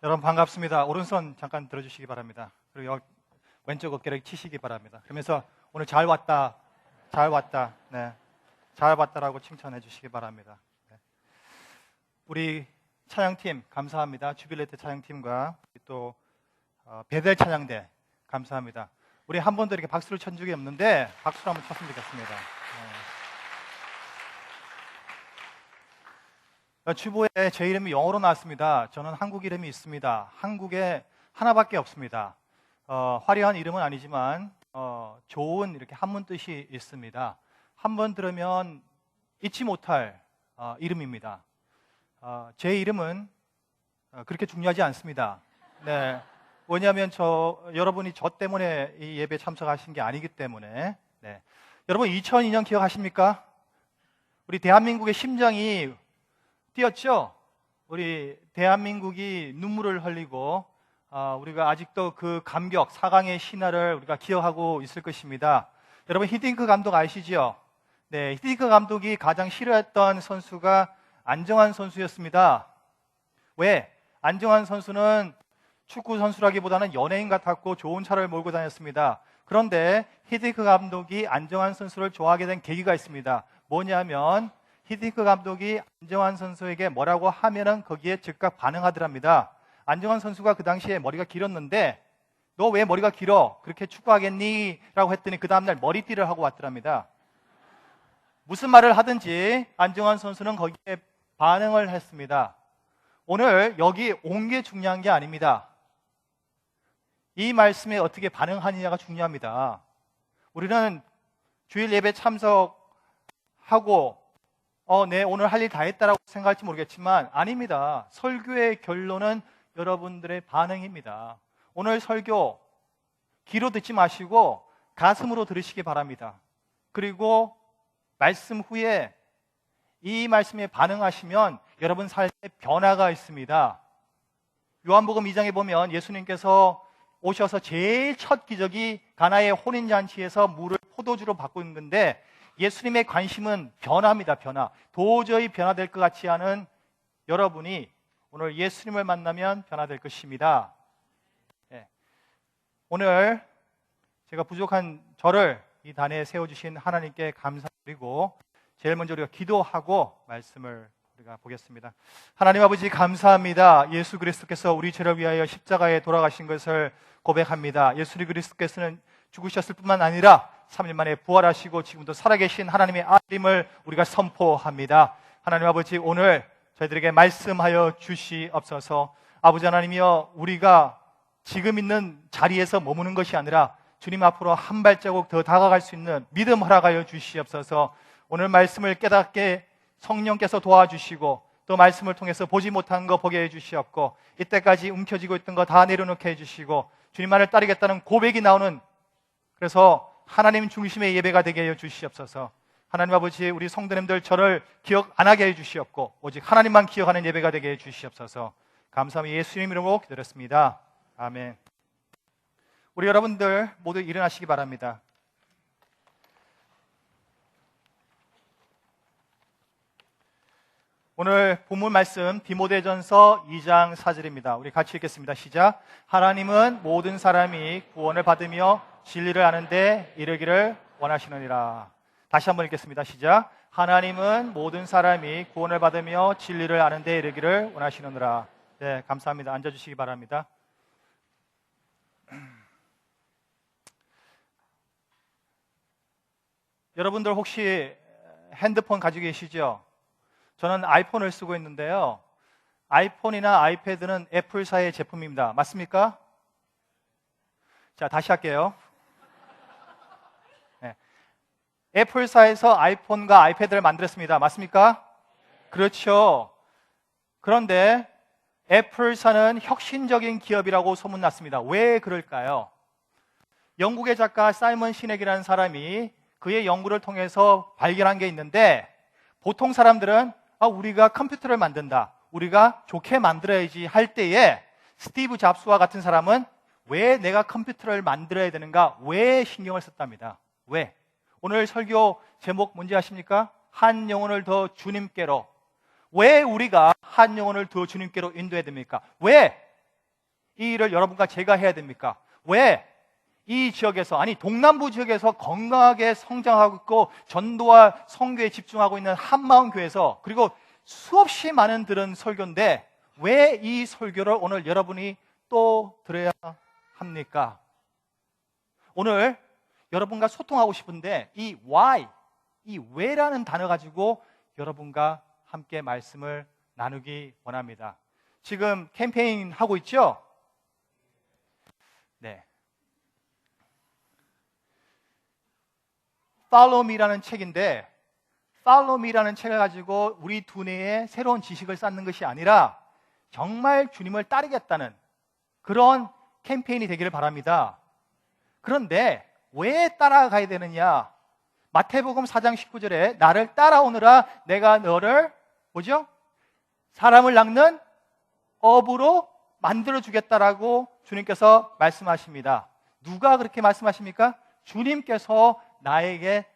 여러분 반갑습니다. 오른손 잠깐 들어주시기 바랍니다. 그리고 왼쪽 어깨를 치시기 바랍니다. 그러면서 오늘 잘 왔다, 잘 왔다, 네, 잘 왔다라고 칭찬해 주시기 바랍니다. 네. 우리 찬양팀 감사합니다. 주빌레트 찬양팀과 또 베델 찬양대 감사합니다. 우리 한 번도 이렇게 박수를 친 적이 없는데 박수를 한번 쳤으면 좋겠습니다. 주보에 제 이름이 영어로 나왔습니다. 저는 한국 이름이 있습니다. 한국에 하나밖에 없습니다. 화려한 이름은 아니지만 좋은 이렇게 한문 뜻이 있습니다. 한 번 들으면 잊지 못할 이름입니다. 제 이름은 그렇게 중요하지 않습니다. 네. 왜냐하면 여러분이 저 때문에 이 예배에 참석하신 게 아니기 때문에. 네. 여러분 2002년 기억하십니까? 우리 대한민국의 심장이 뛰었죠? 우리 대한민국이 눈물을 흘리고 우리가 아직도 그 감격, 4강의 신화를 우리가 기억하고 있을 것입니다. 여러분 히딩크 감독 아시죠? 네, 히딩크 감독이 가장 싫어했던 선수가 안정환 선수였습니다. 왜? 안정환 선수는 축구 선수라기보다는 연예인 같았고 좋은 차를 몰고 다녔습니다. 그런데 히딩크 감독이 안정환 선수를 좋아하게 된 계기가 있습니다. 뭐냐면 히딩크 감독이 안정환 선수에게 뭐라고 하면은 거기에 즉각 반응하더랍니다. 안정환 선수가 그 당시에 머리가 길었는데 너 왜 머리가 길어? 그렇게 축구하겠니? 라고 했더니 그 다음날 머리띠를 하고 왔더랍니다. 무슨 말을 하든지 안정환 선수는 거기에 반응을 했습니다. 오늘 여기 온 게 중요한 게 아닙니다. 이 말씀에 어떻게 반응하느냐가 중요합니다. 우리는 주일 예배 참석하고 네, 오늘 할 일 다 했다라고 생각할지 모르겠지만 아닙니다. 설교의 결론은 여러분들의 반응입니다. 오늘 설교 귀로 듣지 마시고 가슴으로 들으시기 바랍니다. 그리고 말씀 후에 이 말씀에 반응하시면 여러분 삶에 변화가 있습니다. 요한복음 2장에 보면 예수님께서 오셔서 제일 첫 기적이 가나의 혼인잔치에서 물을 포도주로 바꾸는 건데 예수님의 관심은 변화입니다. 변화. 도저히 변화될 것 같지 않은 여러분이 오늘 예수님을 만나면 변화될 것입니다. 네. 오늘 제가 부족한 저를 이 단에 세워주신 하나님께 감사드리고 제일 먼저 우리가 기도하고 말씀을 우리가 보겠습니다. 하나님 아버지 감사합니다. 예수 그리스도께서 우리 죄를 위하여 십자가에 돌아가신 것을 고백합니다. 예수 그리스도께서는 죽으셨을 뿐만 아니라 3일 만에 부활하시고 지금도 살아계신 하나님의 아들임을 우리가 선포합니다. 하나님 아버지 오늘 저희들에게 말씀하여 주시옵소서. 아버지 하나님이여 우리가 지금 있는 자리에서 머무는 것이 아니라 주님 앞으로 한 발자국 더 다가갈 수 있는 믿음 허락하여 주시옵소서. 오늘 말씀을 깨닫게 성령께서 도와주시고 또 말씀을 통해서 보지 못한 거 보게 해주시옵고 이때까지 움켜쥐고 있던 거 다 내려놓게 해주시고 주님만을 따르겠다는 고백이 나오는 그래서 하나님 중심의 예배가 되게 해 주시옵소서. 하나님 아버지 우리 성도님들 저를 기억 안 하게 해 주시옵고 오직 하나님만 기억하는 예배가 되게 해 주시옵소서. 감사하며 예수님 이름으로 기도했습니다. 아멘. 우리 여러분들 모두 일어나시기 바랍니다. 오늘 본문 말씀 디모데전서 2장 4절입니다. 우리 같이 읽겠습니다. 시작. 하나님은 모든 사람이 구원을 받으며 진리를 아는데 이르기를 원하시느니라. 다시 한번 읽겠습니다. 시작. 하나님은 모든 사람이 구원을 받으며 진리를 아는데 이르기를 원하시느니라. 네, 감사합니다. 앉아주시기 바랍니다. 여러분들 혹시 핸드폰 가지고 계시죠? 저는 아이폰을 쓰고 있는데요. 아이폰이나 아이패드는 애플사의 제품입니다. 맞습니까? 자, 다시 할게요. 네. 애플사에서 아이폰과 아이패드를 만들었습니다. 맞습니까? 그렇죠. 그런데 애플사는 혁신적인 기업이라고 소문났습니다. 왜 그럴까요? 영국의 작가 사이먼 시넥이라는 사람이 그의 연구를 통해서 발견한 게 있는데 보통 사람들은 우리가 컴퓨터를 만든다, 우리가 좋게 만들어야지 할 때에 스티브 잡스와 같은 사람은 왜 내가 컴퓨터를 만들어야 되는가? 왜 신경을 썼답니다. 왜? 오늘 설교 제목 뭔지 아십니까? 한 영혼을 더 주님께로. 왜 우리가 한 영혼을 더 주님께로 인도해야 됩니까? 왜? 이 일을 여러분과 제가 해야 됩니까? 왜? 이 지역에서, 아니 동남부 지역에서 건강하게 성장하고 있고 전도와 선교에 집중하고 있는 한마음교회에서, 그리고 수없이 많은 들은 설교인데 왜 이 설교를 오늘 여러분이 또 들어야 합니까? 오늘 여러분과 소통하고 싶은데 이 why, 이 왜라는 단어 가지고 여러분과 함께 말씀을 나누기 원합니다. 지금 캠페인 하고 있죠? 네. Follow Me라는 책인데, Follow Me라는 책을 가지고 우리 두뇌에 새로운 지식을 쌓는 것이 아니라 정말 주님을 따르겠다는 그런 캠페인이 되기를 바랍니다. 그런데 왜 따라가야 되느냐? 마태복음 4장 19절에 나를 따라오느라 내가 너를 뭐죠? 사람을 낚는 어부로 만들어주겠다라고 주님께서 말씀하십니다. 누가 그렇게 말씀하십니까? 주님께서 나에게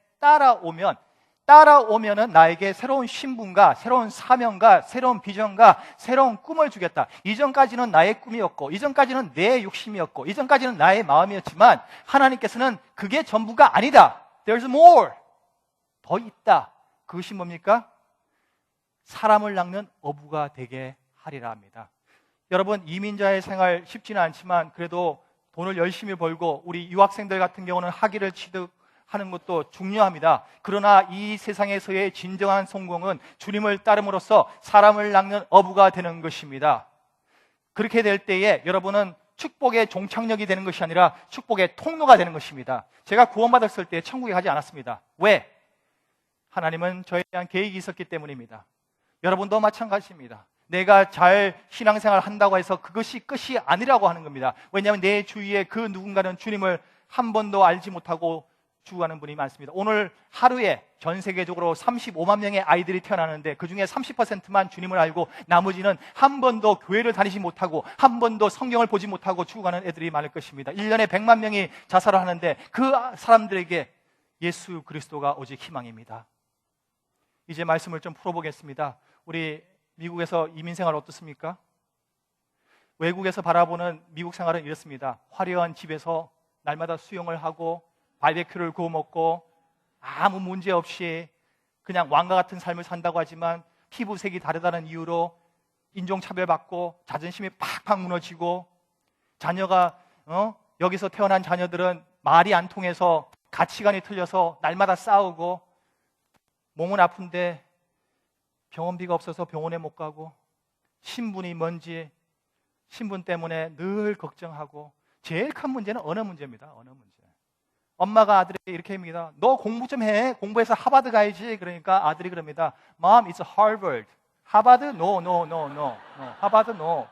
따라오면은 나에게 새로운 신분과 새로운 사명과 새로운 비전과 새로운 꿈을 주겠다. 이전까지는 나의 꿈이었고, 이전까지는 내 욕심이었고, 이전까지는 나의 마음이었지만 하나님께서는 그게 전부가 아니다. There's more. 더 있다. 그것이 뭡니까? 사람을 낚는 어부가 되게 하리라 합니다. 여러분, 이민자의 생활 쉽지는 않지만 그래도 돈을 열심히 벌고 우리 유학생들 같은 경우는 학위를 취득하는 것도 중요합니다. 그러나 이 세상에서의 진정한 성공은 주님을 따름으로써 사람을 낚는 어부가 되는 것입니다. 그렇게 될 때에 여러분은 축복의 종착역이 되는 것이 아니라 축복의 통로가 되는 것입니다. 제가 구원받았을 때 천국에 가지 않았습니다. 왜? 하나님은 저에 대한 계획이 있었기 때문입니다. 여러분도 마찬가지입니다. 내가 잘 신앙생활 한다고 해서 그것이 끝이 아니라고 하는 겁니다. 왜냐하면 내 주위에 그 누군가는 주님을 한 번도 알지 못하고 죽어가는 분이 많습니다. 오늘 하루에 전 세계적으로 35만 명의 아이들이 태어나는데 그중에 30%만 주님을 알고 나머지는 한 번도 교회를 다니지 못하고 한 번도 성경을 보지 못하고 죽어가는 애들이 많을 것입니다. 1년에 100만 명이 자살을 하는데 그 사람들에게 예수 그리스도가 오직 희망입니다. 이제 말씀을 좀 풀어보겠습니다. 우리 미국에서 이민생활 어떻습니까? 외국에서 바라보는 미국 생활은 이렇습니다. 화려한 집에서 날마다 수영을 하고 바베큐를 구워 먹고 아무 문제 없이 그냥 왕과 같은 삶을 산다고 하지만 피부색이 다르다는 이유로 인종차별받고 자존심이 팍팍 무너지고 자녀가 여기서 태어난 자녀들은 말이 안 통해서 가치관이 틀려서 날마다 싸우고 몸은 아픈데 병원비가 없어서 병원에 못 가고 신분이 뭔지 신분 때문에 늘 걱정하고 제일 큰 문제는 언어 문제입니다. 언어 문제. 엄마가 아들에게 이렇게 합니다. 너 공부 좀 해. 공부해서 하버드 가야지. 그러니까 아들이 그럽니다. Mom, it's Harvard. 하버드? No. 하버드? No.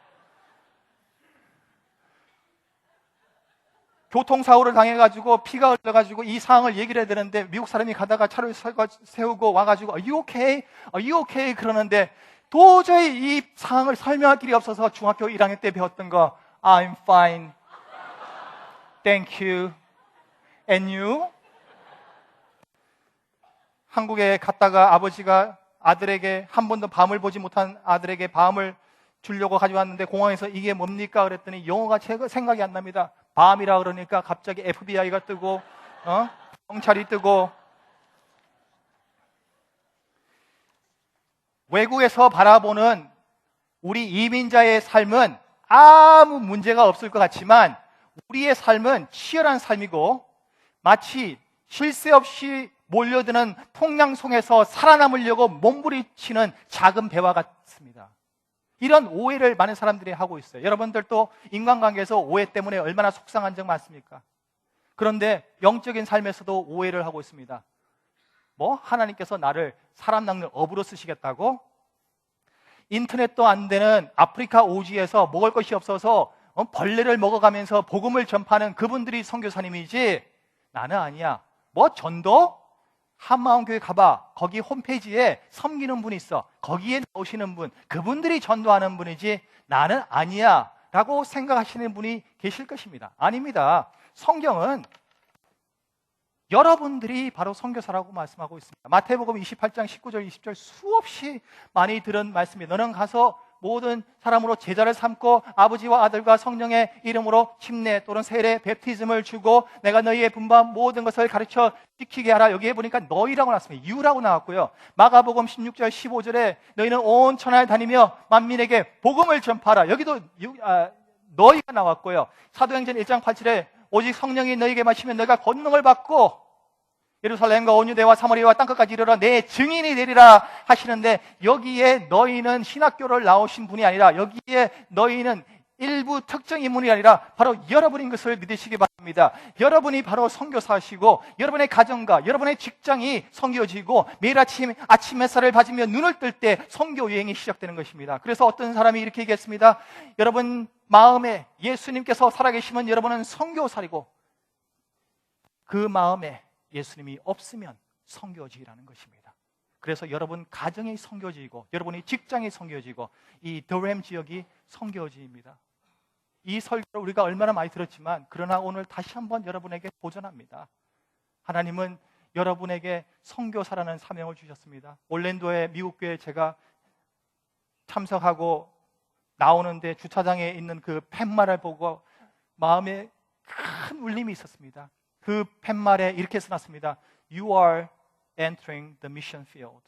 교통사고를 당해가지고 피가 흘러가지고 이 상황을 얘기를 해야 되는데 미국 사람이 가다가 차를 세우고 와가지고 Are you okay? Are you okay? 그러는데 도저히 이 상황을 설명할 길이 없어서 중학교 1학년 때 배웠던 거 I'm fine. Thank you. And you? 한국에 갔다가 아버지가 아들에게 한 번도 밤을 보지 못한 아들에게 밤을 주려고 가져왔는데 공항에서 이게 뭡니까? 그랬더니 영어가 생각이 안 납니다. 밤이라 그러니까 갑자기 FBI가 뜨고 경찰이 뜨고 외국에서 바라보는 우리 이민자의 삶은 아무 문제가 없을 것 같지만 우리의 삶은 치열한 삶이고 마치 쉴 새 없이 몰려드는 풍랑송에서 살아남으려고 몸부림치는 작은 배와 같습니다. 이런 오해를 많은 사람들이 하고 있어요. 여러분들도 인간관계에서 오해 때문에 얼마나 속상한 적 많습니까? 그런데 영적인 삶에서도 오해를 하고 있습니다. 하나님께서 나를 사람 낚는 어부로 쓰시겠다고? 인터넷도 안 되는 아프리카 오지에서 먹을 것이 없어서 벌레를 먹어가면서 복음을 전파하는 그분들이 선교사님이지 나는 아니야. 전도? 한마음교회 가봐. 거기 홈페이지에 섬기는 분이 있어. 거기에 나오시는 분, 그분들이 전도하는 분이지 나는 아니야 라고 생각하시는 분이 계실 것입니다. 아닙니다. 성경은 여러분들이 바로 선교사라고 말씀하고 있습니다. 마태복음 28장 19절 20절 수없이 많이 들은 말씀이 너는 가서 모든 사람으로 제자를 삼고 아버지와 아들과 성령의 이름으로 침례 또는 세례, 베프티즘을 주고 내가 너희의 분반 모든 것을 가르쳐 지키게 하라. 여기에 보니까 너희라고 나왔습니다. 유라고 나왔고요. 마가복음 16절 15절에 너희는 온 천하에 다니며 만민에게 복음을 전파하라. 여기도 너희가 나왔고요. 사도행전 1장 8절에 오직 성령이 너희에게 마시면 너희가 권능을 받고 예루살렘과 온 유대와 사마리아와 땅끝까지 이르러 내 증인이 되리라 하시는데, 여기에 너희는 신학교를 나오신 분이 아니라, 여기에 너희는 일부 특정 인물이 아니라 바로 여러분인 것을 믿으시기 바랍니다. 여러분이 바로 선교사시고 여러분의 가정과 여러분의 직장이 선교지고 매일 아침 햇살을 받으며 눈을 뜰 때 선교 여행이 시작되는 것입니다. 그래서 어떤 사람이 이렇게 얘기했습니다. 여러분 마음에 예수님께서 살아계시면 여러분은 선교사이고 그 마음에 예수님이 없으면 선교지라는 것입니다. 그래서 여러분 가정이 선교지이고 여러분이 직장이 선교지이고 이 더램 지역이 선교지입니다. 이 설교를 우리가 얼마나 많이 들었지만 그러나 오늘 다시 한번 여러분에게 도전합니다. 하나님은 여러분에게 선교사라는 사명을 주셨습니다. 올랜도의 미국교회 제가 참석하고 나오는데 주차장에 있는 그 팻말을 보고 마음에 큰 울림이 있었습니다. 그 팻말에 이렇게 써놨습니다. You are entering the mission field.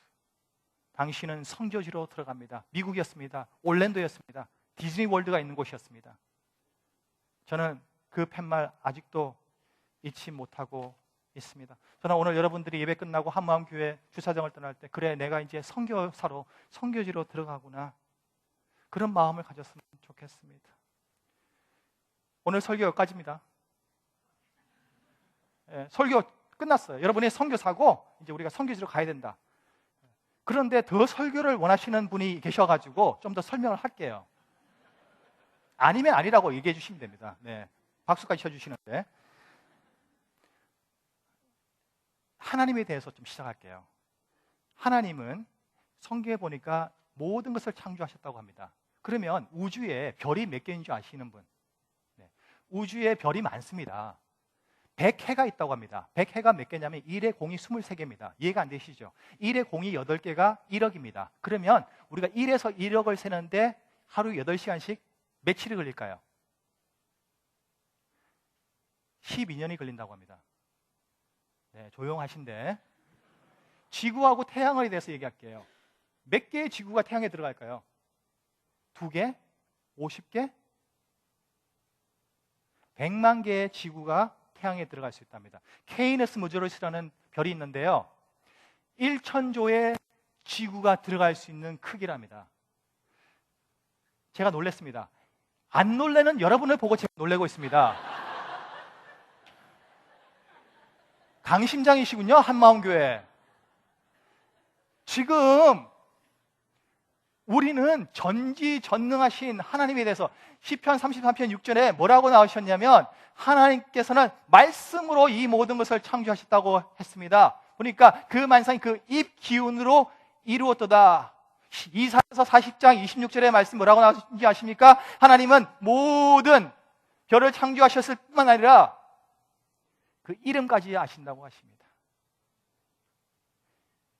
당신은 선교지로 들어갑니다. 미국이었습니다. 올랜도였습니다. 디즈니 월드가 있는 곳이었습니다. 저는 그 팻말 아직도 잊지 못하고 있습니다. 저는 오늘 여러분들이 예배 끝나고 한마음교회 주차장을 떠날 때 그래 내가 이제 선교사로 선교지로 들어가구나, 그런 마음을 가졌으면 좋겠습니다. 오늘 설교 여기까지입니다. 설교 끝났어요. 여러분이 선교사고 이제 우리가 선교지로 가야 된다. 그런데 더 설교를 원하시는 분이 계셔가지고 좀 더 설명을 할게요. 아니면 아니라고 얘기해 주시면 됩니다. 네, 박수까지 쳐주시는데 하나님에 대해서 좀 시작할게요. 하나님은 성경에 보니까 모든 것을 창조하셨다고 합니다. 그러면 우주에 별이 몇 개인 줄 아시는 분? 네, 우주에 별이 많습니다. 100해가 있다고 합니다. 100해가 몇 개냐면 1의 공이 23개입니다. 이해가 안 되시죠? 1의 공이 8개가 1억입니다. 그러면 우리가 1에서 1억을 세는데 하루 8시간씩 며칠이 걸릴까요? 12년이 걸린다고 합니다. 네, 조용하신데 지구하고 태양에 대해서 얘기할게요. 몇 개의 지구가 태양에 들어갈까요? 2개? 50개? 100만 개의 지구가 태양에 들어갈 수 있답니다. 케이너스 모조러스라는 별이 있는데요, 1천조의 지구가 들어갈 수 있는 크기랍니다. 제가 놀랐습니다. 안 놀래는 여러분을 보고 제가 놀래고 있습니다. 강심장이시군요, 한마음교회. 지금 우리는 전지전능하신 하나님에 대해서 시편 33편 6절에 뭐라고 나오셨냐면 하나님께서는 말씀으로 이 모든 것을 창조하셨다고 했습니다. 보니까 그 만상이 그 입 기운으로 이루었도다. 이사야서 40장 26절의 말씀 뭐라고 나오는지 아십니까? 하나님은 모든 별을 창조하셨을 뿐만 아니라 그 이름까지 아신다고 하십니다.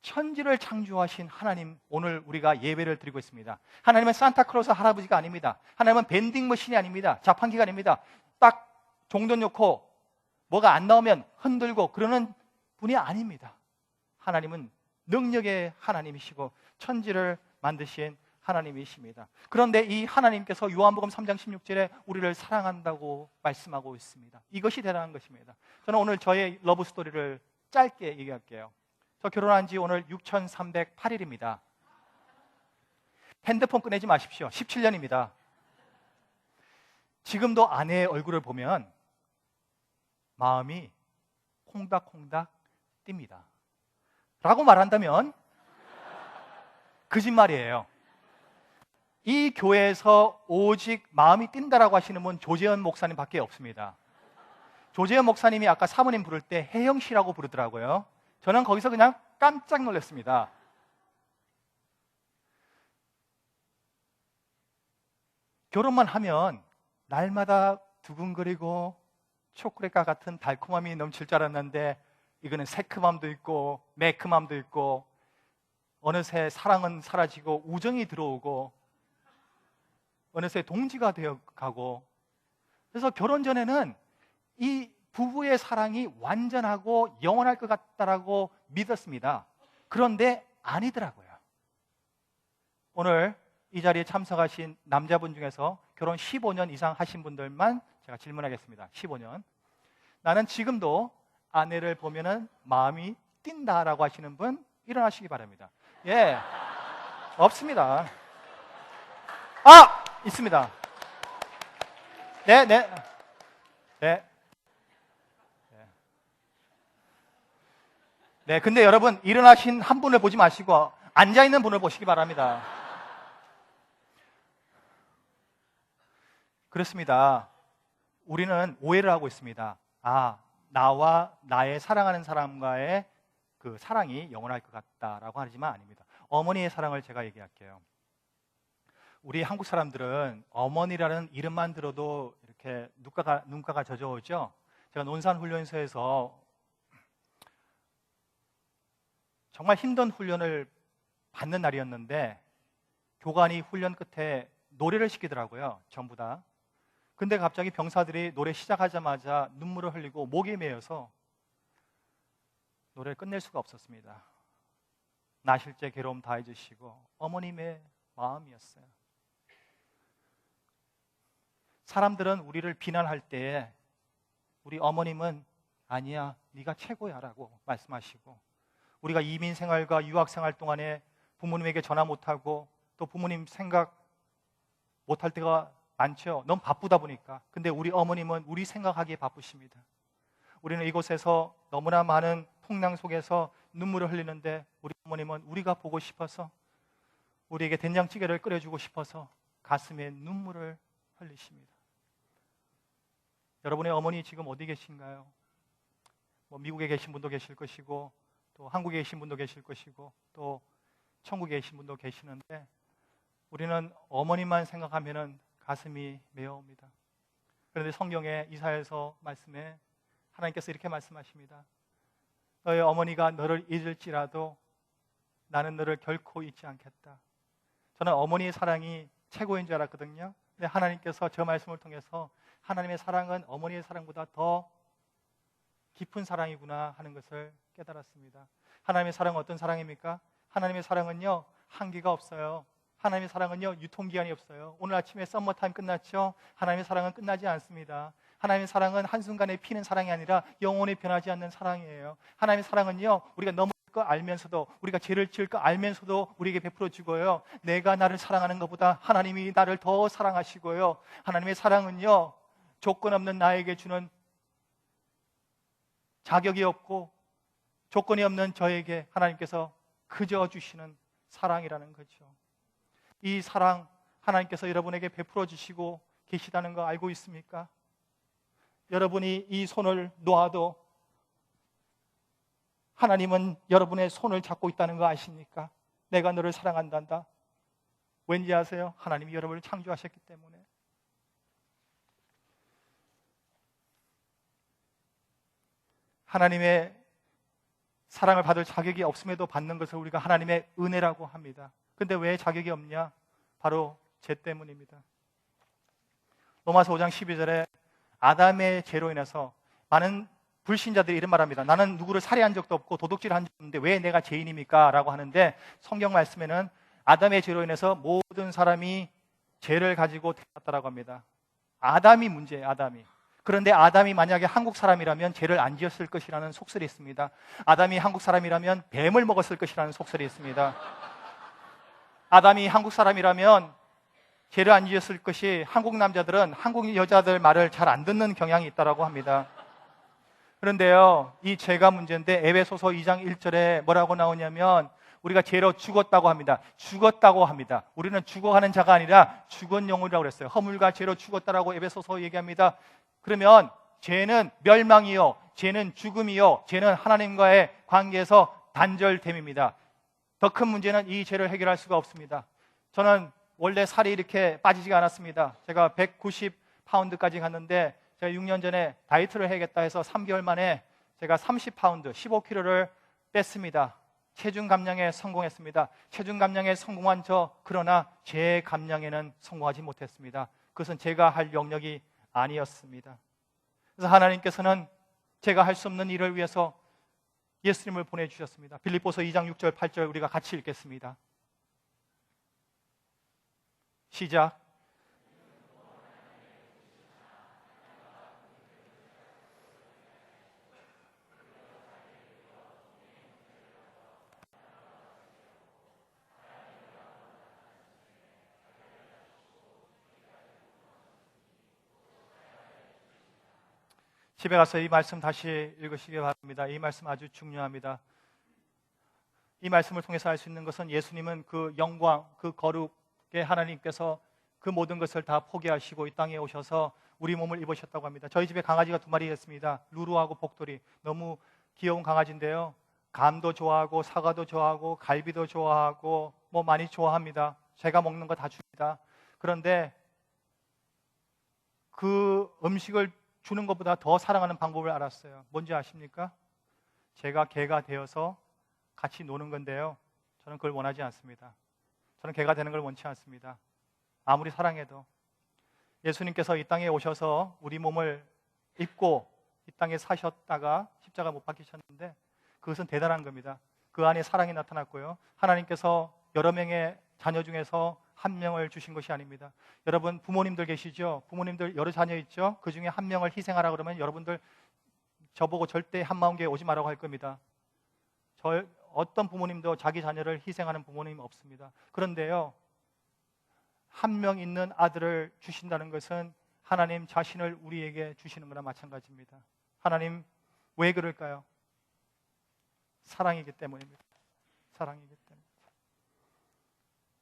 천지를 창조하신 하나님, 오늘 우리가 예배를 드리고 있습니다. 하나님은 산타클로스 할아버지가 아닙니다. 하나님은 밴딩머신이 아닙니다. 자판기가 아닙니다. 딱 종돈 놓고 뭐가 안 나오면 흔들고 그러는 분이 아닙니다. 하나님은 능력의 하나님이시고 천지를 만드신 하나님이십니다. 그런데 이 하나님께서 요한복음 3장 16절에 우리를 사랑한다고 말씀하고 있습니다. 이것이 대단한 것입니다. 저는 오늘 저의 러브 스토리를 짧게 얘기할게요. 저 결혼한 지 오늘 6308일입니다. 핸드폰 꺼내지 마십시오. 17년입니다. 지금도 아내의 얼굴을 보면 마음이 콩닥콩닥 뜁니다. 라고 말한다면 거짓말이에요. 이 교회에서 오직 마음이 뛴다라고 하시는 분 조재현 목사님 밖에 없습니다. 조재현 목사님이 아까 사모님 부를 때 혜영 씨라고 부르더라고요. 저는 거기서 그냥 깜짝 놀랐습니다. 결혼만 하면 날마다 두근거리고 초콜릿과 같은 달콤함이 넘칠 줄 알았는데 이거는 새큼함도 있고 매큼함도 있고 어느새 사랑은 사라지고 우정이 들어오고 어느새 동지가 되어 가고, 그래서 결혼 전에는 이 부부의 사랑이 완전하고 영원할 것 같다라고 믿었습니다. 그런데 아니더라고요. 오늘 이 자리에 참석하신 남자분 중에서 결혼 15년 이상 하신 분들만 제가 질문하겠습니다. 15년. 나는 지금도 아내를 보면은 마음이 뛴다라고 하시는 분 일어나시기 바랍니다. 예, 없습니다. 아! 있습니다. 네, 네. 네. 네, 근데 여러분, 일어나신 한 분을 보지 마시고 앉아있는 분을 보시기 바랍니다. 그렇습니다. 우리는 오해를 하고 있습니다. 아, 나와 나의 사랑하는 사람과의 그 사랑이 영원할 것 같다라고 하지만 아닙니다. 어머니의 사랑을 제가 얘기할게요. 우리 한국 사람들은 어머니라는 이름만 들어도 이렇게 눈가가 젖어오죠. 제가 논산훈련소에서 정말 힘든 훈련을 받는 날이었는데 교관이 훈련 끝에 노래를 시키더라고요. 전부 다. 근데 갑자기 병사들이 노래 시작하자마자 눈물을 흘리고 목이 메어서 노래를 끝낼 수가 없었습니다. 나실제 괴로움 다 해주시고 어머님의 마음이었어요. 사람들은 우리를 비난할 때에 우리 어머님은 아니야, 네가 최고야 라고 말씀하시고, 우리가 이민 생활과 유학 생활 동안에 부모님에게 전화 못하고 또 부모님 생각 못할 때가 많죠. 너무 바쁘다 보니까. 근데 우리 어머님은 우리 생각하기에 바쁘십니다. 우리는 이곳에서 너무나 많은 풍랑 속에서 눈물을 흘리는데 우리 어머님은 우리가 보고 싶어서, 우리에게 된장찌개를 끓여주고 싶어서 가슴에 눈물을 흘리십니다. 여러분의 어머니 지금 어디 계신가요? 미국에 계신 분도 계실 것이고 또 한국에 계신 분도 계실 것이고 또 천국에 계신 분도 계시는데, 우리는 어머니만 생각하면은 가슴이 메어옵니다. 그런데 성경의 이사야서 말씀에 하나님께서 이렇게 말씀하십니다. 너의 어머니가 너를 잊을지라도 나는 너를 결코 잊지 않겠다. 저는 어머니의 사랑이 최고인 줄 알았거든요. 근데 하나님께서 저 말씀을 통해서 하나님의 사랑은 어머니의 사랑보다 더 깊은 사랑이구나 하는 것을 깨달았습니다. 하나님의 사랑은 어떤 사랑입니까? 하나님의 사랑은요, 한계가 없어요. 하나님의 사랑은요, 유통기한이 없어요. 오늘 아침에 썸머타임 끝났죠? 하나님의 사랑은 끝나지 않습니다. 하나님의 사랑은 한순간에 피는 사랑이 아니라 영원히 변하지 않는 사랑이에요. 하나님의 사랑은요, 우리가 넘어질 거 알면서도, 우리가 죄를 지을 거 알면서도 우리에게 베풀어 주고요, 내가 나를 사랑하는 것보다 하나님이 나를 더 사랑하시고요, 하나님의 사랑은요, 조건 없는 나에게 주는 자격이 없고 조건이 없는 저에게 하나님께서 그저 주시는 사랑이라는 거죠. 이 사랑 하나님께서 여러분에게 베풀어 주시고 계시다는 거 알고 있습니까? 여러분이 이 손을 놓아도 하나님은 여러분의 손을 잡고 있다는 거 아십니까? 내가 너를 사랑한단다. 왠지 아세요? 하나님이 여러분을 창조하셨기 때문에. 하나님의 사랑을 받을 자격이 없음에도 받는 것을 우리가 하나님의 은혜라고 합니다. 근데 왜 자격이 없냐? 바로 죄 때문입니다. 로마서 5장 12절에 아담의 죄로 인해서 많은 불신자들이 이런 말합니다. 나는 누구를 살해한 적도 없고 도둑질한 적도 없는데 왜 내가 죄인입니까? 라고 하는데, 성경 말씀에는 아담의 죄로 인해서 모든 사람이 죄를 가지고 태어났다라고 합니다. 아담이 문제예요. 아담이. 그런데 아담이 만약에 한국 사람이라면 죄를 안 지었을 것이라는 속설이 있습니다. 아담이 한국 사람이라면 뱀을 먹었을 것이라는 속설이 있습니다. 아담이 한국 사람이라면 죄를 안 지었을 것이, 한국 남자들은 한국 여자들 말을 잘 안 듣는 경향이 있다고 합니다. 그런데요, 이 죄가 문제인데 에베소서 2장 1절에 뭐라고 나오냐면 우리가 죄로 죽었다고 합니다. 죽었다고 합니다. 우리는 죽어가는 자가 아니라 죽은 영혼이라고 그랬어요. 허물과 죄로 죽었다라고 에베소서 얘기합니다. 그러면 죄는 멸망이요, 죄는 죽음이요, 죄는 하나님과의 관계에서 단절됨입니다. 더 큰 문제는 이 죄를 해결할 수가 없습니다. 저는 원래 살이 이렇게 빠지지가 않았습니다. 제가 190파운드까지 갔는데 제가 6년 전에 다이어트를 해야겠다 해서 3개월 만에 제가 30파운드, 15kg를 뺐습니다. 체중 감량에 성공했습니다. 체중 감량에 성공한 그러나 제 감량에는 성공하지 못했습니다. 그것은 제가 할 영역이 아니었습니다. 그래서 하나님께서는 제가 할 수 없는 일을 위해서 예수님을 보내주셨습니다. 빌립보서 2장 6절 8절 우리가 같이 읽겠습니다. 시작. 집에 가서 이 말씀 다시 읽으시기 바랍니다. 이 말씀 아주 중요합니다. 이 말씀을 통해서 알 수 있는 것은 예수님은 그 영광, 그 거룩의 하나님께서 그 모든 것을 다 포기하시고 이 땅에 오셔서 우리 몸을 입으셨다고 합니다. 저희 집에 강아지가 2마리 있습니다. 루루하고 복돌이. 너무 귀여운 강아지인데요. 감도 좋아하고 사과도 좋아하고 갈비도 좋아하고 뭐 많이 좋아합니다. 제가 먹는 거 다 줍니다. 그런데 그 음식을 주는 것보다 더 사랑하는 방법을 알았어요. 뭔지 아십니까? 제가 개가 되어서 같이 노는 건데요. 저는 그걸 원하지 않습니다. 저는 개가 되는 걸 원치 않습니다. 아무리 사랑해도. 예수님께서 이 땅에 오셔서 우리 몸을 입고 이 땅에 사셨다가 십자가 못 박히셨는데 그것은 대단한 겁니다. 그 안에 사랑이 나타났고요. 하나님께서 여러 명의 자녀 중에서 한 명을 주신 것이 아닙니다. 여러분 부모님들 계시죠? 부모님들 여러 자녀 있죠? 그 중에 한 명을 희생하라 그러면 여러분들 저보고 절대 한마음교회 오지 말라고 할 겁니다. 어떤 부모님도 자기 자녀를 희생하는 부모님 없습니다. 그런데요, 한 명 있는 아들을 주신다는 것은 하나님 자신을 우리에게 주시는 거나 마찬가지입니다. 하나님 왜 그럴까요? 사랑이기 때문입니다. 사랑이기 때문에.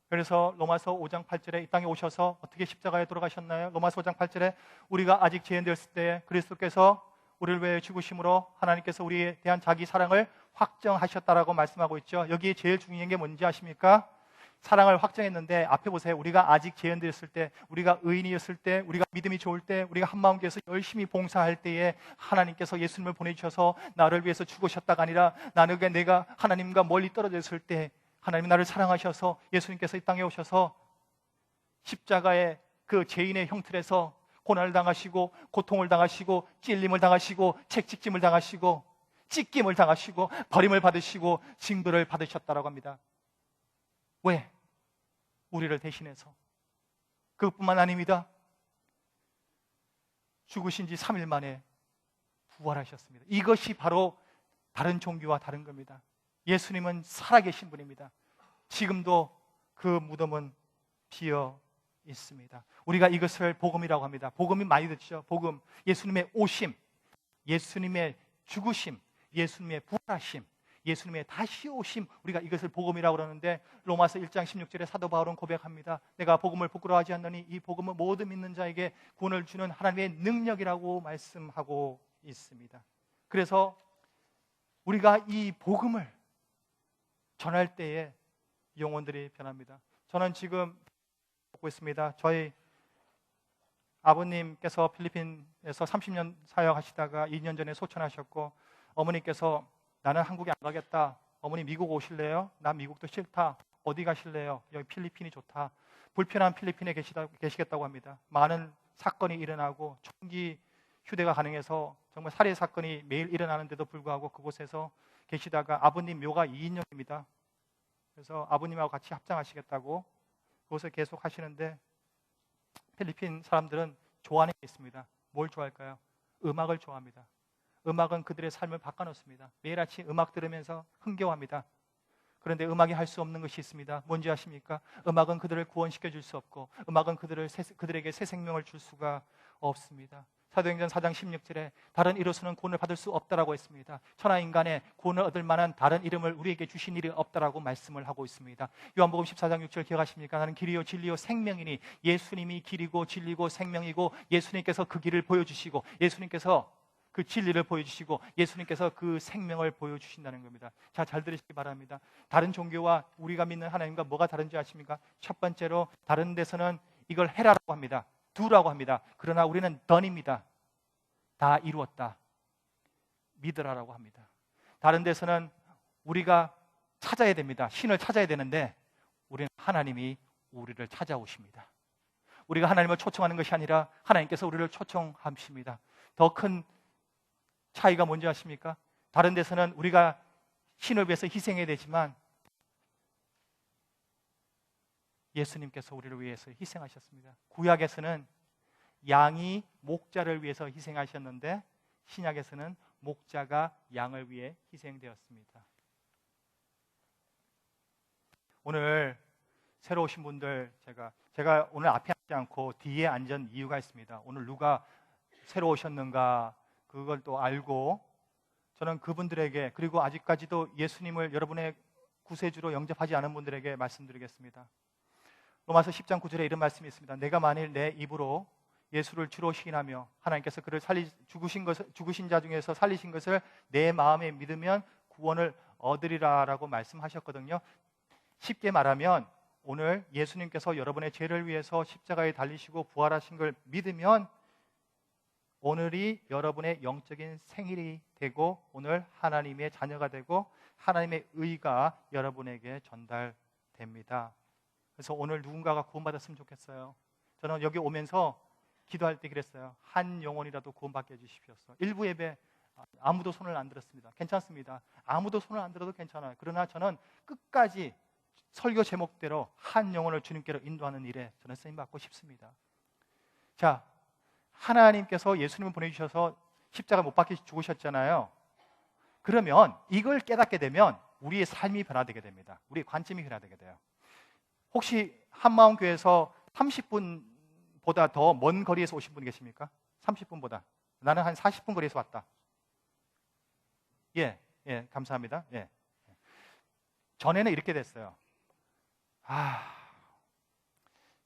그래서 로마서 5장 8절에 이 땅에 오셔서 어떻게 십자가에 돌아가셨나요? 로마서 5장 8절에 우리가 아직 죄인되었을 때 그리스도께서 우리를 위해 죽으심으로 하나님께서 우리에 대한 자기 사랑을 확정하셨다라고 말씀하고 있죠. 여기에 제일 중요한 게 뭔지 아십니까? 사랑을 확정했는데 앞에 보세요. 우리가 아직 죄인되었을 때, 우리가 의인이었을 때, 우리가 믿음이 좋을 때, 우리가 한마음께서 열심히 봉사할 때에 하나님께서 예수님을 보내주셔서 나를 위해서 죽으셨다가 아니라 내가 하나님과 멀리 떨어져 있을 때 하나님이 나를 사랑하셔서 예수님께서 이 땅에 오셔서 십자가의 그 죄인의 형틀에서 고난을 당하시고 고통을 당하시고 찔림을 당하시고 책찍짐을 당하시고 찢김을 당하시고 버림을 받으시고 징벌을 받으셨다라고 합니다. 왜? 우리를 대신해서. 그것뿐만 아닙니다. 죽으신 지 3일 만에 부활하셨습니다. 이것이 바로 다른 종교와 다른 겁니다. 예수님은 살아계신 분입니다. 지금도 그 무덤은 비어 있습니다. 우리가 이것을 복음이라고 합니다. 복음이 많이 듣죠. 복음, 예수님의 오심, 예수님의 죽으심, 예수님의 부활하심, 예수님의 다시 오심, 우리가 이것을 복음이라고 그러는데 로마서 1장 16절에 사도 바울은 고백합니다. 내가 복음을 부끄러워하지 않느니 이 복음은 모든 믿는 자에게 구원을 주는 하나님의 능력이라고 말씀하고 있습니다. 그래서 우리가 이 복음을 전할 때에 영혼들이 변합니다. 저는 지금 보고 있습니다. 저희 아버님께서 필리핀에서 30년 사역하시다가 2년 전에 소천하셨고 어머니께서 나는 한국에 안 가겠다. 어머니 미국 오실래요? 난 미국도 싫다. 어디 가실래요? 여기 필리핀이 좋다. 불편한 필리핀에 계시겠다고 합니다. 많은 사건이 일어나고 총기 휴대가 가능해서 정말 살해 사건이 매일 일어나는데도 불구하고 그곳에서 계시다가 아버님 묘가 2인용입니다. 그래서 아버님하고 같이 합장하시겠다고 그곳에 계속 하시는데 필리핀 사람들은 좋아하는 게 있습니다. 뭘 좋아할까요? 음악을 좋아합니다. 음악은 그들의 삶을 바꿔놓습니다. 매일 아침 음악 들으면서 흥겨워합니다. 그런데 음악이 할 수 없는 것이 있습니다. 뭔지 아십니까? 음악은 그들을 구원시켜 줄 수 없고 음악은 그들에게 새 생명을 줄 수가 없습니다. 사도행전 4장 16절에 다른 이로서는 구원을 받을 수 없다라고 했습니다. 천하 인간의 구원을 얻을 만한 다른 이름을 우리에게 주신 일이 없다라고 말씀을 하고 있습니다. 요한복음 14장 6절 기억하십니까? 나는 길이요 진리요 생명이니 예수님이 길이고 진리고 생명이고 예수님께서 그 길을 보여주시고 예수님께서 그 진리를 보여주시고 예수님께서 그 생명을 보여주신다는 겁니다. 자, 잘 들으시기 바랍니다. 다른 종교와 우리가 믿는 하나님과 뭐가 다른지 아십니까? 첫 번째로 다른 데서는 이걸 해라라고 합니다. 두라고 합니다. 그러나 우리는 done입니다. 다 이루었다. 믿으라라고 합니다. 다른 데서는 우리가 찾아야 됩니다. 신을 찾아야 되는데 우리는 하나님이 우리를 찾아오십니다. 우리가 하나님을 초청하는 것이 아니라 하나님께서 우리를 초청하십니다. 더 큰 차이가 뭔지 아십니까? 다른 데서는 우리가 신을 위해서 희생해야 되지만 예수님께서 우리를 위해서 희생하셨습니다. 구약에서는 양이 목자를 위해서 희생하셨는데 신약에서는 목자가 양을 위해 희생되었습니다. 오늘 새로 오신 분들 제가 오늘 앞에 앉지 않고 뒤에 앉은 이유가 있습니다. 오늘 누가 새로 오셨는가 그걸 또 알고 저는 그분들에게 그리고 아직까지도 예수님을 여러분의 구세주로 영접하지 않은 분들에게 말씀드리겠습니다. 로마서 10장 9절에 이런 말씀이 있습니다. 내가 만일 내 입으로 예수를 주로 시인하며 하나님께서 그를 죽으신 자 중에서 살리신 것을 내 마음에 믿으면 구원을 얻으리라라고 말씀하셨거든요. 쉽게 말하면 오늘 예수님께서 여러분의 죄를 위해서 십자가에 달리시고 부활하신 걸 믿으면 오늘이 여러분의 영적인 생일이 되고 오늘 하나님의 자녀가 되고 하나님의 의가 여러분에게 전달됩니다. 그래서 오늘 누군가가 구원받았으면 좋겠어요. 저는 여기 오면서 기도할 때 그랬어요. 한 영혼이라도 구원받게 해주십시오. 일부 예배 아무도 손을 안 들었습니다. 괜찮습니다. 아무도 손을 안 들어도 괜찮아요. 그러나 저는 끝까지 설교 제목대로 한 영혼을 주님께로 인도하는 일에 저는 쓰임받고 싶습니다. 자, 하나님께서 예수님을 보내주셔서 십자가 못 박혀 죽으셨잖아요. 그러면 이걸 깨닫게 되면 우리의 삶이 변화되게 됩니다. 우리의 관점이 변화되게 돼요. 혹시 한마음교회에서 30분보다 더 먼 거리에서 오신 분 계십니까? 30분보다. 나는 한 40분 거리에서 왔다. 예, 감사합니다. 예. 전에는 이렇게 됐어요.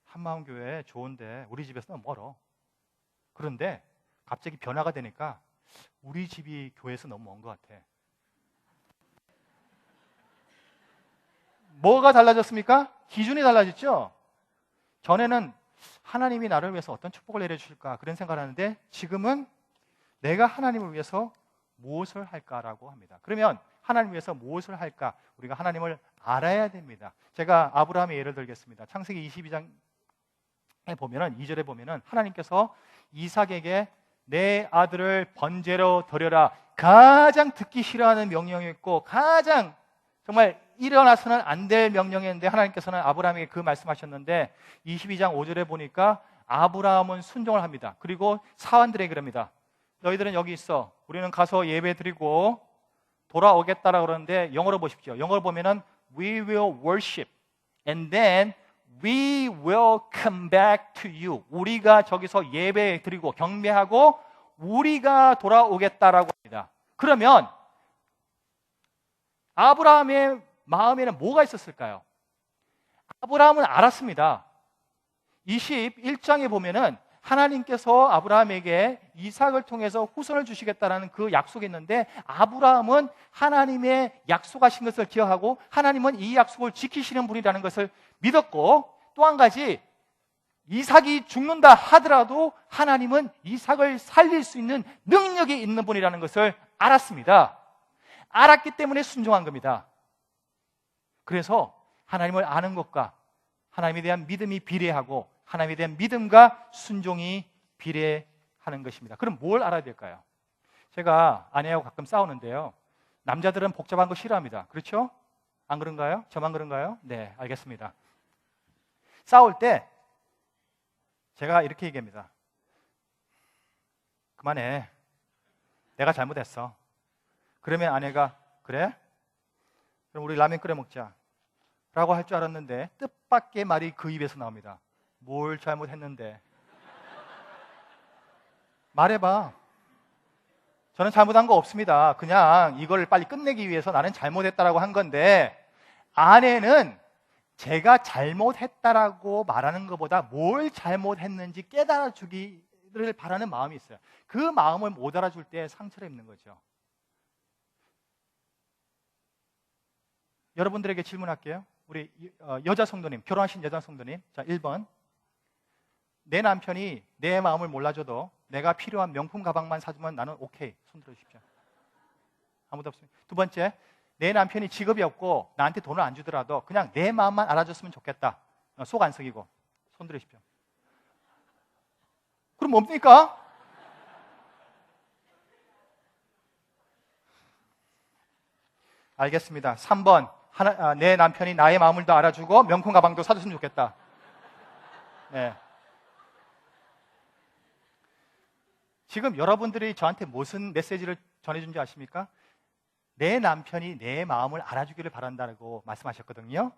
한마음교회 좋은데 우리 집에서 너무 멀어. 그런데 갑자기 변화가 되니까 우리 집이 교회에서 너무 먼 것 같아. 뭐가 달라졌습니까? 기준이 달라졌죠? 전에는 하나님이 나를 위해서 어떤 축복을 내려주실까 그런 생각을 하는데 지금은 내가 하나님을 위해서 무엇을 할까라고 합니다. 그러면 하나님을 위해서 무엇을 할까? 우리가 하나님을 알아야 됩니다. 제가 아브라함의 예를 들겠습니다. 창세기 22장에 보면은 2절에 보면은 하나님께서 이삭에게 내 아들을 번제로 드려라 가장 듣기 싫어하는 명령이었고 가장 정말 일어나서는 안 될 명령이었는데 하나님께서는 아브라함에게 그 말씀하셨는데 22장 5절에 보니까 아브라함은 순종을 합니다. 그리고 사환들에게 그럽니다. 너희들은 여기 있어. 우리는 가서 예배 드리고 돌아오겠다라고 그러는데 영어로 보십시오. 영어로 보면은 We will worship and then we will come back to you. 우리가 저기서 예배 드리고 경배하고 우리가 돌아오겠다라고 합니다. 그러면 아브라함의 마음에는 뭐가 있었을까요? 아브라함은 알았습니다. 21장에 보면은 하나님께서 아브라함에게 이삭을 통해서 후손을 주시겠다라는 그 약속이 있는데 아브라함은 하나님의 약속하신 것을 기억하고 하나님은 이 약속을 지키시는 분이라는 것을 믿었고 또 한 가지 이삭이 죽는다 하더라도 하나님은 이삭을 살릴 수 있는 능력이 있는 분이라는 것을 알았습니다. 알았기 때문에 순종한 겁니다. 그래서 하나님을 아는 것과 하나님에 대한 믿음이 비례하고 하나님에 대한 믿음과 순종이 비례하는 것입니다. 그럼 뭘 알아야 될까요? 제가 아내하고 가끔 싸우는데요. 남자들은 복잡한 거 싫어합니다. 그렇죠? 안 그런가요? 저만 그런가요? 네, 알겠습니다. 싸울 때 제가 이렇게 얘기합니다. 그만해. 내가 잘못했어. 그러면 아내가 그래? 그럼 우리 라면 끓여 먹자 라고 할 줄 알았는데 뜻밖의 말이 그 입에서 나옵니다. 뭘 잘못했는데? 말해봐. 저는 잘못한 거 없습니다. 그냥 이걸 빨리 끝내기 위해서 나는 잘못했다라고 한 건데 아내는 제가 잘못했다라고 말하는 것보다 뭘 잘못했는지 깨달아주기를 바라는 마음이 있어요. 그 마음을 못 알아줄 때 상처를 입는 거죠. 여러분들에게 질문할게요. 우리 여자 성도님, 결혼하신 여자 성도님. 자, 1번. 내 남편이 내 마음을 몰라줘도 내가 필요한 명품 가방만 사주면 나는 오케이. 손 들어주십시오. 아무도 없습니다. 두 번째, 내 남편이 직업이 없고 나한테 돈을 안 주더라도 그냥 내 마음만 알아줬으면 좋겠다. 속 안 썩이고 손 들으십시오. 그럼 뭡니까? 알겠습니다. 3번. 내 남편이 나의 마음을 더 알아주고 명품 가방도 사줬으면 좋겠다. 네. 지금 여러분들이 저한테 무슨 메시지를 전해준지 아십니까? 내 남편이 내 마음을 알아주기를 바란다고 말씀하셨거든요.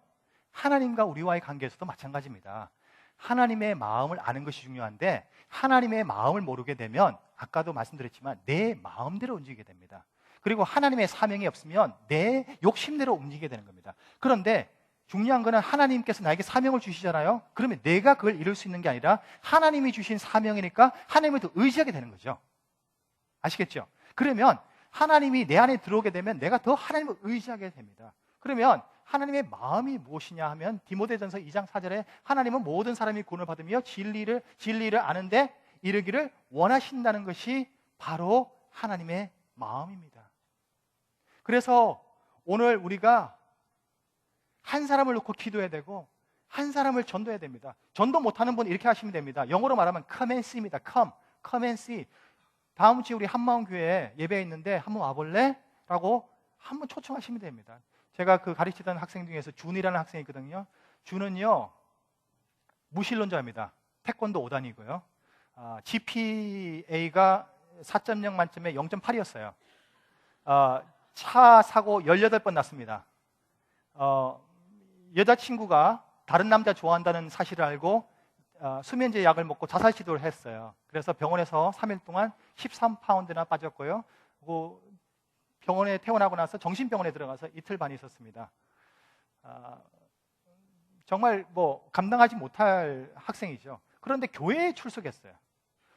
하나님과 우리와의 관계에서도 마찬가지입니다. 하나님의 마음을 아는 것이 중요한데 하나님의 마음을 모르게 되면 아까도 말씀드렸지만 내 마음대로 움직이게 됩니다. 그리고 하나님의 사명이 없으면 내 욕심대로 움직이게 되는 겁니다. 그런데 중요한 거는 하나님께서 나에게 사명을 주시잖아요. 그러면 내가 그걸 이룰 수 있는 게 아니라 하나님이 주신 사명이니까 하나님을 더 의지하게 되는 거죠. 아시겠죠? 그러면 하나님이 내 안에 들어오게 되면 내가 더 하나님을 의지하게 됩니다. 그러면 하나님의 마음이 무엇이냐 하면 디모데전서 2장 4절에 하나님은 모든 사람이 구원을 받으며 진리를 아는데 이르기를 원하신다는 것이 바로 하나님의 마음입니다. 그래서 오늘 우리가 한 사람을 놓고 기도해야 되고 한 사람을 전도해야 됩니다. 전도 못하는 분은 이렇게 하시면 됩니다. 영어로 말하면 come and see입니다. come and see. 다음 주에 우리 한마음교회에 예배 있는데 한번 와볼래? 라고 한번 초청하시면 됩니다. 제가 그 가르치던 학생 중에서 준이라는 학생이 있거든요. 준은요 무신론자입니다. 태권도 5단이고요. GPA가 4.0 만점에 0.8이었어요. 차 사고 18번 났습니다. 여자친구가 다른 남자 좋아한다는 사실을 알고 수면제 약을 먹고 자살 시도를 했어요. 그래서 병원에서 3일 동안 13파운드나 빠졌고요. 병원에 퇴원하고 나서 정신병원에 들어가서 이틀 반 있었습니다. 정말 감당하지 못할 학생이죠. 그런데 교회에 출석했어요.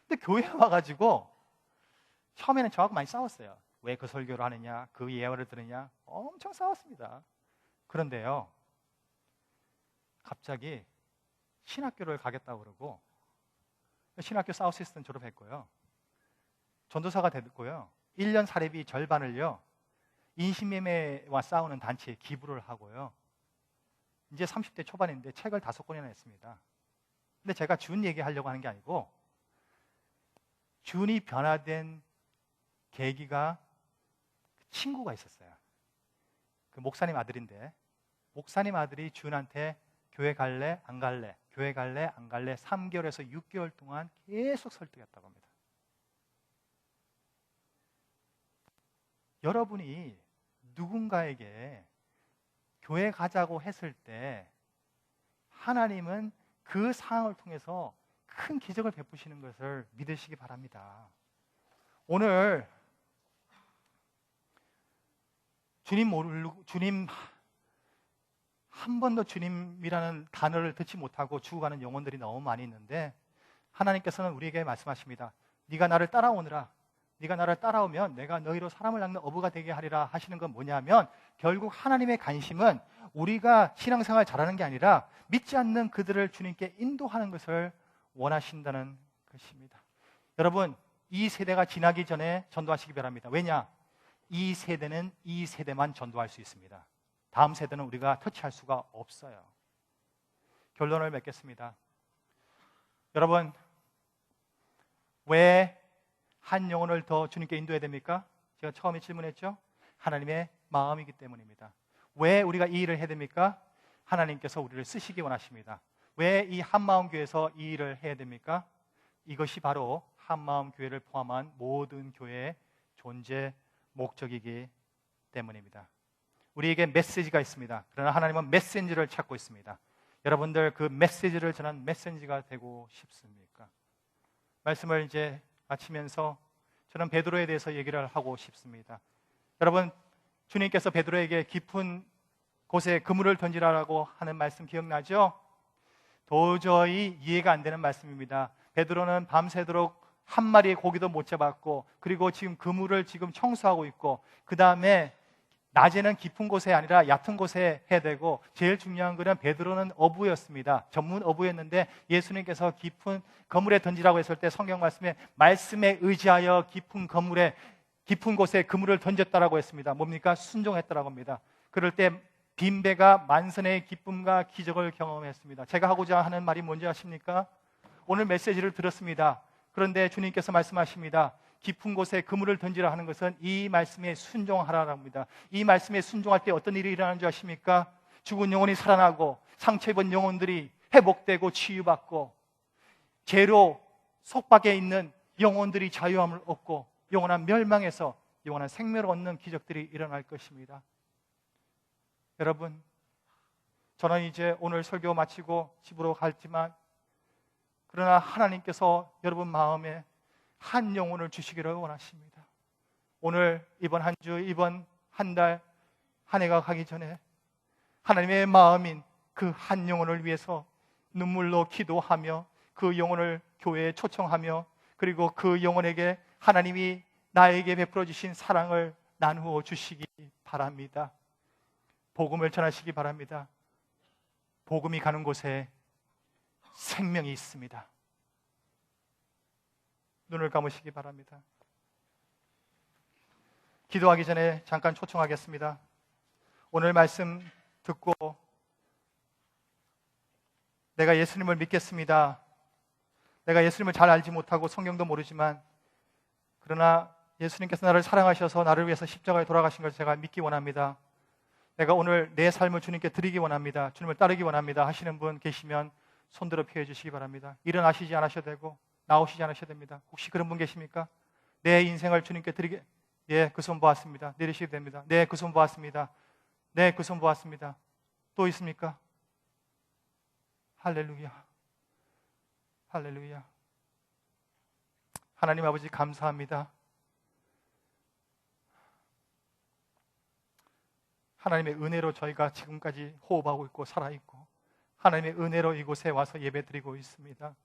근데 교회에 와가지고 처음에는 저하고 많이 싸웠어요. 왜 그 설교를 하느냐, 그 예언을 들으냐, 엄청 싸웠습니다. 그런데요, 갑자기 신학교를 가겠다고 그러고 신학교 사우스이스턴 졸업했고요. 전도사가 됐고요. 1년 사례비 절반을요 인신매매와 싸우는 단체에 기부를 하고요. 이제 30대 초반인데 책을 5권이나 냈습니다. 근데 제가 준 얘기하려고 하는 게 아니고 준이 변화된 계기가 친구가 있었어요. 그 목사님 아들인데 목사님 아들이 준한테 교회 갈래? 안 갈래? 교회 갈래? 안 갈래? 3개월에서 6개월 동안 계속 설득했다고 합니다. 여러분이 누군가에게 교회 가자고 했을 때 하나님은 그 상황을 통해서 큰 기적을 베푸시는 것을 믿으시기 바랍니다. 오늘 주님 한 번도 주님이라는 단어를 듣지 못하고 죽어가는 영혼들이 너무 많이 있는데 하나님께서는 우리에게 말씀하십니다. 네가 나를 따라오느라 네가 나를 따라오면 내가 너희로 사람을 낚는 어부가 되게 하리라 하시는 건 뭐냐면 결국 하나님의 관심은 우리가 신앙생활 잘하는 게 아니라 믿지 않는 그들을 주님께 인도하는 것을 원하신다는 것입니다. 여러분 이 세대가 지나기 전에 전도하시기 바랍니다. 왜냐? 이 세대는 이 세대만 전도할 수 있습니다. 다음 세대는 우리가 터치할 수가 없어요. 결론을 맺겠습니다. 여러분 왜 한 영혼을 더 주님께 인도해야 됩니까? 제가 처음에 질문했죠? 하나님의 마음이기 때문입니다. 왜 우리가 이 일을 해야 됩니까? 하나님께서 우리를 쓰시기 원하십니다. 왜 이 한마음교회에서 이 일을 해야 됩니까? 이것이 바로 한마음교회를 포함한 모든 교회의 존재 목적이기 때문입니다. 우리에게 메시지가 있습니다. 그러나 하나님은 메신저를 찾고 있습니다. 여러분들 그 메시지를 전한 메신저가 되고 싶습니까? 말씀을 이제 마치면서 저는 베드로에 대해서 얘기를 하고 싶습니다. 여러분 주님께서 베드로에게 깊은 곳에 그물을 던지라고 하는 말씀 기억나죠? 도저히 이해가 안 되는 말씀입니다. 베드로는 밤새도록 한 마리의 고기도 못 잡았고 그리고 지금 그물을 지금 청소하고 있고 그 다음에 낮에는 깊은 곳에 아니라 얕은 곳에 해야 되고 제일 중요한 것은 베드로는 어부였습니다. 전문 어부였는데 예수님께서 깊은 그물에 던지라고 했을 때 성경 말씀에 의지하여 깊은 그물에 깊은 곳에 그물을 던졌다라고 했습니다. 뭡니까? 순종했다라고 합니다. 그럴 때 빈배가 만선의 기쁨과 기적을 경험했습니다. 제가 하고자 하는 말이 뭔지 아십니까? 오늘 메시지를 들었습니다. 그런데 주님께서 말씀하십니다. 깊은 곳에 그물을 던지라 하는 것은 이 말씀에 순종하라고 합니다. 이 말씀에 순종할 때 어떤 일이 일어나는 줄 아십니까? 죽은 영혼이 살아나고 상처 입은 영혼들이 회복되고 치유받고 죄로 속박에 있는 영혼들이 자유함을 얻고 영원한 멸망에서 영원한 생명을 얻는 기적들이 일어날 것입니다. 여러분, 저는 이제 오늘 설교 마치고 집으로 갈지만 그러나 하나님께서 여러분 마음에 한 영혼을 주시기를 원하십니다. 오늘 이번 한 주, 이번 한 달, 한 해가 가기 전에 하나님의 마음인 그 한 영혼을 위해서 눈물로 기도하며 그 영혼을 교회에 초청하며 그리고 그 영혼에게 하나님이 나에게 베풀어 주신 사랑을 나누어 주시기 바랍니다. 복음을 전하시기 바랍니다. 복음이 가는 곳에 생명이 있습니다. 눈을 감으시기 바랍니다. 기도하기 전에 잠깐 초청하겠습니다. 오늘 말씀 듣고 내가 예수님을 믿겠습니다. 내가 예수님을 잘 알지 못하고 성경도 모르지만 그러나 예수님께서 나를 사랑하셔서 나를 위해서 십자가에 돌아가신 것을 제가 믿기 원합니다. 내가 오늘 내 삶을 주님께 드리기 원합니다. 주님을 따르기 원합니다 하시는 분 계시면 손들어 피해 주시기 바랍니다. 일어나시지 않으셔도 되고 나오시지 않으셔도 됩니다. 혹시 그런 분 계십니까? 내 인생을 주님께 드리게. 네, 그 손 보았습니다. 내리시게 됩니다. 네, 그 손 보았습니다. 네, 그 손 보았습니다. 또 있습니까? 할렐루야. 할렐루야. 하나님 아버지 감사합니다. 하나님의 은혜로 저희가 지금까지 호흡하고 있고 살아있고 하나님의 은혜로 이곳에 와서 예배드리고 있습니다.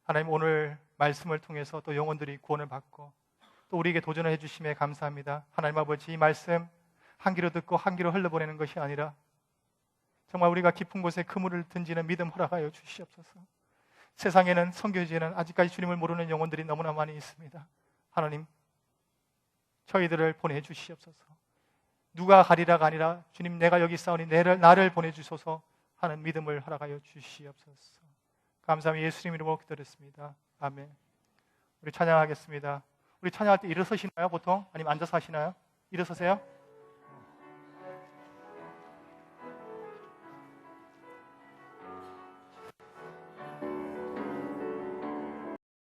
하나님 오늘 말씀을 통해서 또 영혼들이 구원을 받고 또 우리에게 도전을 해주심에 감사합니다. 하나님 아버지 이 말씀 한 귀로 듣고 한 귀로 흘려보내는 것이 아니라 정말 우리가 깊은 곳에 그물을 던지는 믿음 허락하여 주시옵소서. 세상에는 선교지에는 아직까지 주님을 모르는 영혼들이 너무나 많이 있습니다. 하나님 저희들을 보내주시옵소서. 누가 가리라가 아니라 주님 내가 여기 있사오니 나를 보내주소서 하는 믿음을 허락하여 주시옵소서. 감사합니다. 예수님 이름으로 기도드렸습니다. 아멘. 우리 찬양하겠습니다. 우리 찬양할 때 일어서시나요 보통? 아니면 앉아서 하시나요? 일어서세요?